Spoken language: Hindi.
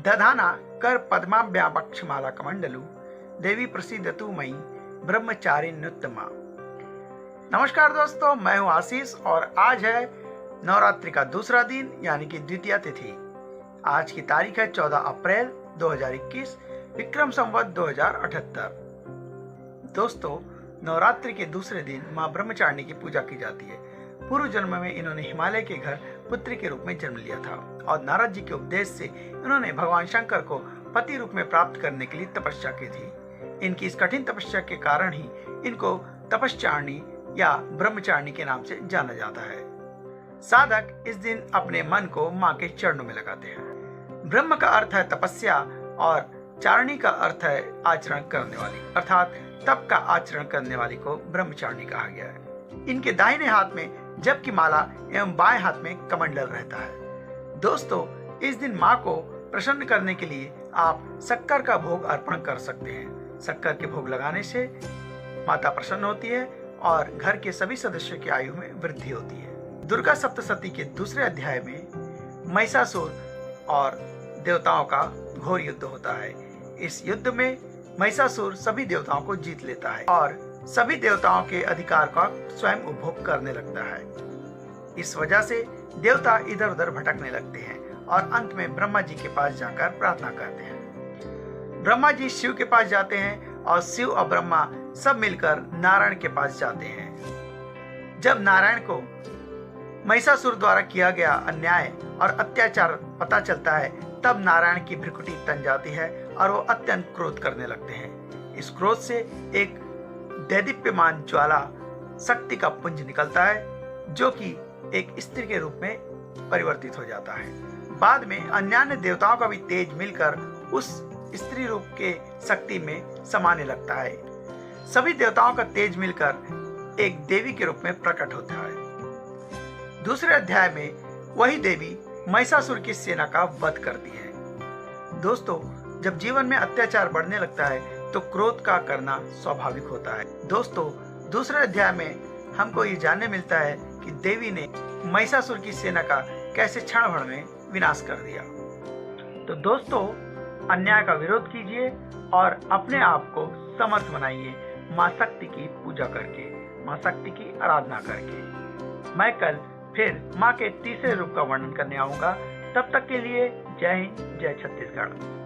दधाना कर पद्माभ्या वक्षमाला कमंडलु देवी प्रसिद्धतु मई ब्रह्मचारिण्युत्तमा। नमस्कार दोस्तों, मैं हूं आशीष और आज है नवरात्रि का दूसरा दिन यानी कि द्वितीया तिथि। आज की तारीख है 14 अप्रैल 2021 विक्रम संवत 2078। दोस्तों, नवरात्रि के दूसरे दिन मां ब्रह्मचारिणी की पूजा की जाती है। पूर्व जन्म में इन्होंने हिमालय के घर पुत्री के रूप में जन्म लिया था और नारद जी के उपदेश से इन्होंने भगवान शंकर को पति रूप में प्राप्त करने के लिए तपस्या की थी। इनकी इस कठिन तपस्या के कारण ही इनको तपस्चारिणी या ब्रह्मचारिणी के नाम से जाना जाता है। साधक इस दिन अपने मन को मां के चरणों में लगाते हैं। ब्रह्म का अर्थ है तपस्या और चारिणी का अर्थ है आचरण करने वाली, अर्थात तप का आचरण करने वाली को ब्रह्मचारिणी कहा गया है। इनके दाहिने हाथ में जप की माला एवं बाएं हाथ में कमंडल रहता है। दोस्तों, इस दिन मां को प्रसन्न करने के लिए आप शक्कर का भोग अर्पण कर सकते हैं। शक्कर के भोग लगाने से माता प्रसन्न होती है और घर के सभी सदस्यों की आयु में वृद्धि होती है। दुर्गा सप्तशती के दूसरे अध्याय में महिषासुर और देवताओं का घोर युद्ध होता है। इस युद्ध में महिषासुर सभी देवताओं को जीत लेता है और सभी देवताओं के अधिकार का स्वयं उपभोग करने लगता है। इस वजह से देवता इधर उधर भटकने लगते हैं और अंत में ब्रह्मा जी के पास जाकर प्रार्थना करते हैं। ब्रह्मा जी शिव के पास जाते हैं और शिव और ब्रह्मा सब मिलकर नारायण के पास जाते हैं। जब नारायण को महिषासुर द्वारा किया गया अन्याय और अत्याचार पता चलता है, तब नारायण की भ्रुकुटी तन जाती है और वो अत्यंत क्रोध करने लगते हैं। इस क्रोध से एक दैदीप्यमान ज्वाला शक्ति का पुंज निकलता है जो कि एक स्त्री के रूप में परिवर्तित हो जाता है। बाद में अन्य देवताओं का भी तेज मिलकर उस स्त्री रूप के शक्ति में समाने लगता है। सभी देवताओं का तेज मिलकर एक देवी के रूप में प्रकट होता है। दूसरे अध्याय में वही देवी महिषासुर की सेना का वध करती है। दोस्तों, जब जीवन में अत्याचार बढ़ने लगता है तो क्रोध का करना स्वाभाविक होता है। दोस्तों, दूसरे अध्याय में हमको ये जानने मिलता है कि देवी ने महिषासुर की सेना का कैसे क्षण भर में विनाश कर दिया। तो दोस्तों, अन्याय का विरोध कीजिए और अपने आप को समर्थ बनाइए मां शक्ति की पूजा करके, मां शक्ति की आराधना करके। मैं कल फिर मां के तीसरे रूप का वर्णन करने आऊंगा। तब तक के लिए जय हिंद, जय छत्तीसगढ़।